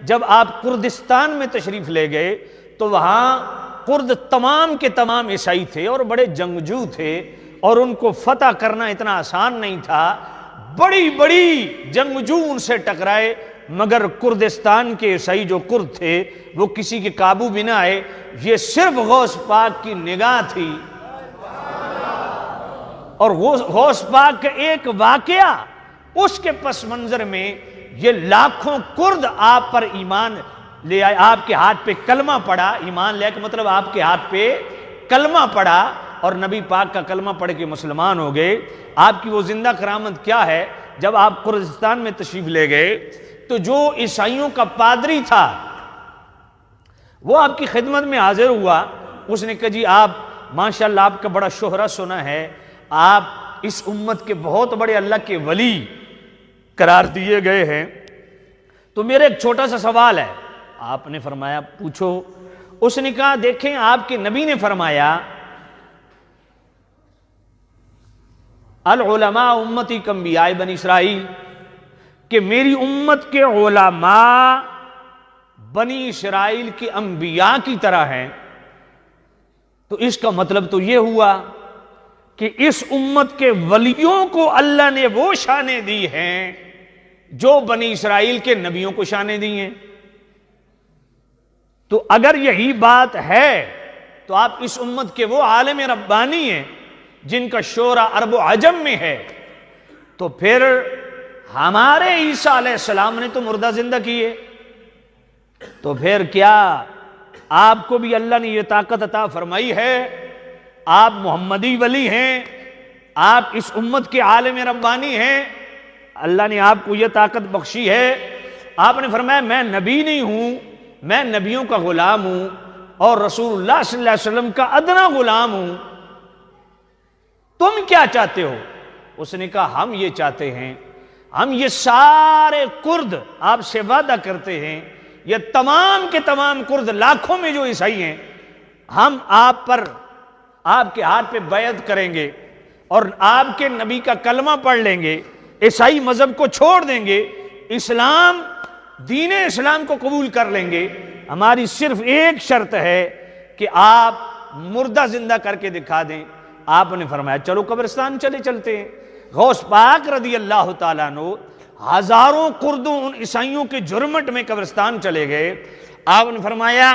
جب آپ کردستان میں تشریف لے گئے تو وہاں کرد تمام کے تمام عیسائی تھے اور بڑے جنگجو تھے، اور ان کو فتح کرنا اتنا آسان نہیں تھا، بڑی بڑی جنگجو ان سے ٹکرائے، مگر کردستان کے عیسائی جو کرد تھے وہ کسی کے قابو بھی نہ آئے۔ یہ صرف غوث پاک کی نگاہ تھی، اور غوث پاک کا ایک واقعہ، اس کے پس منظر میں یہ لاکھوں کرد آپ پر ایمان لے آئے، آپ کے ہاتھ پہ کلمہ پڑا۔ ایمان لے کے مطلب آپ کے ہاتھ پہ کلمہ پڑا اور نبی پاک کا کلمہ پڑھ کے مسلمان ہو گئے۔ آپ کی وہ زندہ کرامت کیا ہے؟ جب آپ کردستان میں تشریف لے گئے تو جو عیسائیوں کا پادری تھا وہ آپ کی خدمت میں حاضر ہوا۔ اس نے کہا جی آپ ماشاءاللہ آپ کا بڑا شہرہ سنا ہے، آپ اس امت کے بہت بڑے اللہ کے ولی قرار دیے گئے ہیں، تو میرا ایک چھوٹا سا سوال ہے۔ آپ نے فرمایا پوچھو۔ اس نے کہا دیکھیں آپ کے نبی نے فرمایا العلماء امتی کانبیاء بنی اسرائیل، کہ میری امت کے علماء بنی اسرائیل کے انبیاء کی طرح ہیں۔ تو اس کا مطلب تو یہ ہوا کہ اس امت کے ولیوں کو اللہ نے وہ شانیں دی ہیں جو بنی اسرائیل کے نبیوں کو شانیں دی ہیں۔ تو اگر یہی بات ہے تو آپ اس امت کے وہ عالم ربانی ہیں جن کا شعرا عرب و عجم میں ہے، تو پھر ہمارے عیسیٰ علیہ السلام نے تو مردہ زندہ کیے، تو پھر کیا آپ کو بھی اللہ نے یہ طاقت عطا فرمائی ہے؟ آپ محمدی ولی ہیں، آپ اس امت کے عالم ربانی ہیں، اللہ نے آپ کو یہ طاقت بخشی ہے۔ آپ نے فرمایا میں نبی نہیں ہوں، میں نبیوں کا غلام ہوں اور رسول اللہ صلی اللہ علیہ وسلم کا ادنا غلام ہوں، تم کیا چاہتے ہو؟ اس نے کہا ہم یہ چاہتے ہیں، ہم یہ سارے کرد آپ سے وعدہ کرتے ہیں، یہ تمام کے تمام کرد لاکھوں میں جو عیسائی ہیں، ہم آپ پر آپ کے ہاتھ پہ بیعت کریں گے اور آپ کے نبی کا کلمہ پڑھ لیں گے، عیسائی مذہب کو چھوڑ دیں گے، اسلام دین اسلام کو قبول کر لیں گے۔ ہماری صرف ایک شرط ہے کہ آپ مردہ زندہ کر کے دکھا دیں۔ آپ نے فرمایا چلو قبرستان چلتے ہیں۔ غوث پاک رضی اللہ تعالیٰ عنہ ہزاروں کردوں ان عیسائیوں کے جرمٹ میں قبرستان چلے گئے۔ آپ نے فرمایا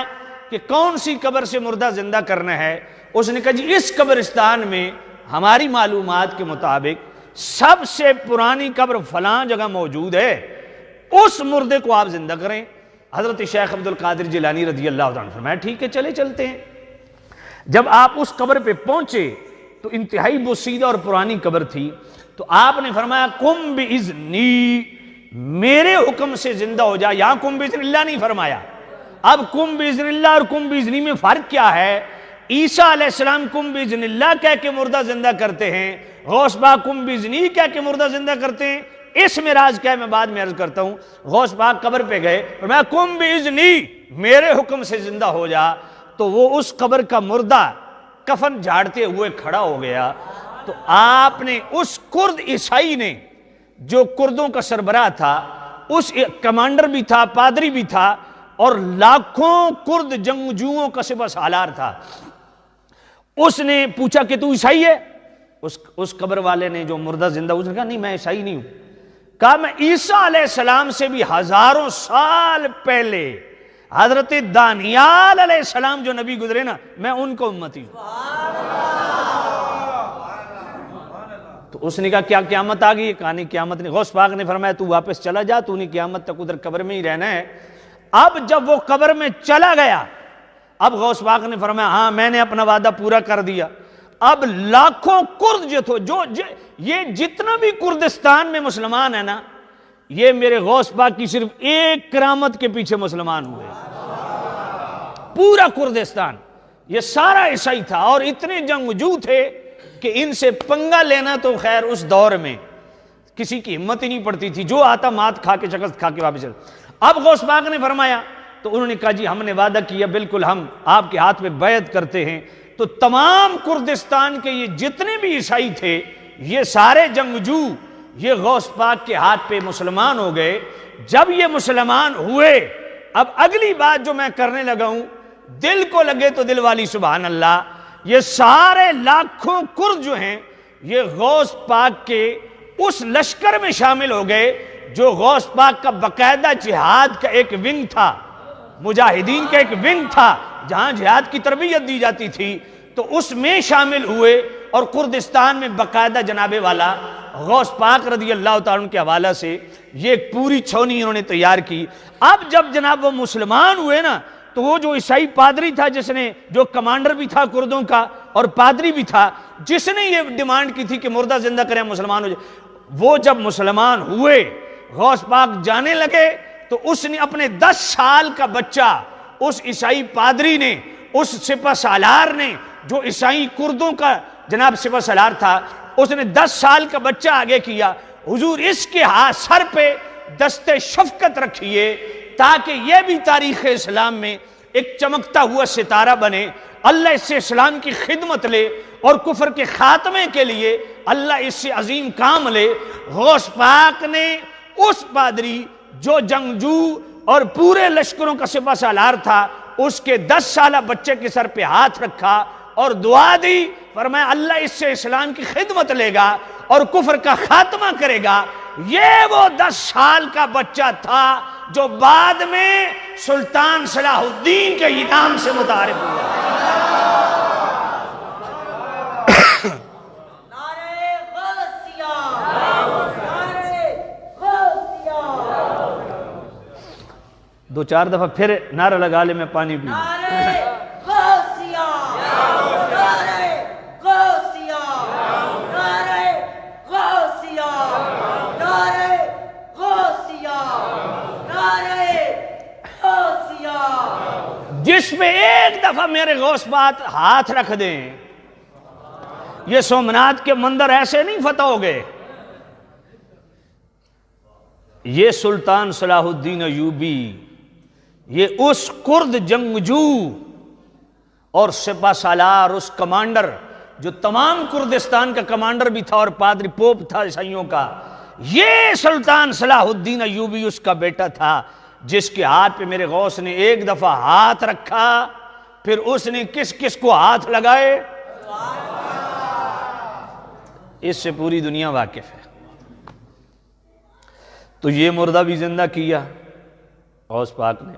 کہ کون سی قبر سے مردہ زندہ کرنا ہے؟ اس نے کہا جی اس قبرستان میں ہماری معلومات کے مطابق سب سے پرانی قبر فلاں جگہ موجود ہے، اس مردے کو آپ زندہ کریں۔ حضرت شیخ عبد القادر جیلانی رضی اللہ عنہ فرمایا ٹھیک ہے چلتے ہیں۔ جب آپ اس قبر پہ پہنچے تو انتہائی بوسیدہ اور پرانی قبر تھی، تو آپ نے فرمایا قم باذنی، میرے حکم سے زندہ ہو جا۔ یہاں قم باذن اللہ نہیں فرمایا۔ اب قم باذن اللہ اور قم باذنی میں فرق کیا ہے؟ عیسیٰ علیہ السلام قم باذن اللہ کہہ کے مردہ زندہ کرتے ہیں، غوث پاک قم باذنی کہہ کے مردہ زندہ کرتے ہیں۔ اس میں راز کیا ہے میں بعد میں عرض کرتا ہوں۔ غوث پاک قبر پہ گئے اور میں قم باذنی، میرے حکم سے زندہ ہو جا، تو وہ اس قبر کا مردہ کفن جھاڑتے ہوئے کھڑا ہو گیا۔ تو آپ نے اس کرد عیسائی نے جو کردوں کا سربراہ تھا، اس کمانڈر بھی تھا، پادری بھی تھا، اور لاکھوں کرد جنگجوؤں کا سپہ سالار تھا، اس نے پوچھا کہ تو عیسائی ہے؟ اس قبر والے نے جو مردہ زندہ، اس نے کہا نہیں میں عیسائی نہیں ہوں۔ کہا میں عیسیٰ علیہ السلام سے بھی ہزاروں سال پہلے حضرت دانیال علیہ السلام جو نبی گزرے نا، میں ان کو امتی ہوں۔ تو اس نے کہا کیا قیامت آ گئی؟ کہا نہیں قیامت نہیں۔ غوث پاک نے فرمایا تو واپس چلا جا، تو نہیں قیامت تک ادھر قبر میں ہی رہنا ہے۔ اب جب وہ قبر میں چلا گیا، اب غوث پاک نے فرمایا ہاں میں نے اپنا وعدہ پورا کر دیا۔ اب لاکھوں کرد یہ جتنا بھی کردستان میں مسلمان ہے نا، یہ میرے غوث پاک کی صرف ایک کرامت کے پیچھے مسلمان ہوئے۔ پورا کردستان یہ سارا عیسائی تھا، اور اتنے جنگجو تھے کہ ان سے پنگا لینا تو خیر اس دور میں کسی کی ہمت ہی نہیں پڑتی تھی، جو آتا مات کھا کے شکست کھا کے واپس چل۔ اب غوث پاک نے فرمایا، تو انہوں نے کہا جی ہم نے وعدہ کیا، بالکل ہم آپ کے ہاتھ میں بیعت کرتے ہیں۔ تو تمام کردستان کے یہ جتنے بھی عیسائی تھے، یہ سارے جنگجو یہ غوث پاک کے ہاتھ پہ مسلمان ہو گئے۔ جب یہ مسلمان ہوئے اب اگلی بات جو میں کرنے لگا ہوں، دل کو لگے تو دل والی سبحان اللہ، یہ سارے لاکھوں کرد جو ہیں یہ غوث پاک کے اس لشکر میں شامل ہو گئے جو غوث پاک کا باقاعدہ جہاد کا ایک ونگ تھا، مجاہدین کا ایک ونگ تھا جہاں جہاد کی تربیت دی جاتی تھی، تو اس میں شامل ہوئے اور کردستان میں باقاعدہ جناب والا غوث پاک رضی اللہ تعالیٰ عنہ کے حوالہ سے یہ ایک پوری چھونی انہوں نے تیار کی۔ اب جب جناب وہ مسلمان ہوئے نا، تو وہ جو عیسائی پادری تھا جس نے، جو کمانڈر بھی تھا کردوں کا اور پادری بھی تھا، جس نے یہ ڈیمانڈ کی تھی کہ مردہ زندہ کریں مسلمان ہو جائے، وہ جب مسلمان ہوئے غوث پاک جانے لگے تو اس نے اپنے 10 سال کا بچہ اس عیسائی پادری نے، اس سپہ سالار نے جو عیسائی کردوں کا جناب سپہ سالار تھا، اس نے 10 سال کا بچہ آگے کیا، حضور اس کے ہاتھ سر پہ دست شفقت رکھیے تاکہ یہ بھی تاریخ اسلام میں ایک چمکتا ہوا ستارہ بنے، اللہ اس سے اسلام کی خدمت لے اور کفر کے خاتمے کے لیے اللہ اس سے عظیم کام لے۔ غوث پاک نے اس پادری جو جنگجو اور پورے لشکروں کا سپہ سالار تھا، اس کے 10 سالہ بچے کے سر پہ ہاتھ رکھا اور دعا دی، فرمایا اللہ اس سے اسلام کی خدمت لے گا اور کفر کا خاتمہ کرے گا۔ یہ وہ 10 سال کا بچہ تھا جو بعد میں سلطان صلاح الدین کے انعام سے متعارف ہوا۔ دو چار دفعہ پھر نعرہ لگا لے، میں پانی پی لوں۔ جس پہ ایک دفعہ میرے غوث پاک ہاتھ رکھ دیں، یہ سومنات کے مندر ایسے نہیں فتح ہو گئے۔ یہ سلطان صلاح الدین ایوبی، یہ اس کرد جنگجو اور سپہ سالار، اس کمانڈر جو تمام کردستان کا کمانڈر بھی تھا اور پادری پوپ تھا عیسائیوں کا، یہ سلطان صلاح الدین ایوبی اس کا بیٹا تھا جس کے ہاتھ پہ میرے غوث نے ایک دفعہ ہاتھ رکھا، پھر اس نے کس کس کو ہاتھ لگائے، اس سے پوری دنیا واقف ہے۔ تو یہ مردہ بھی زندہ کیا غوث پاک نے۔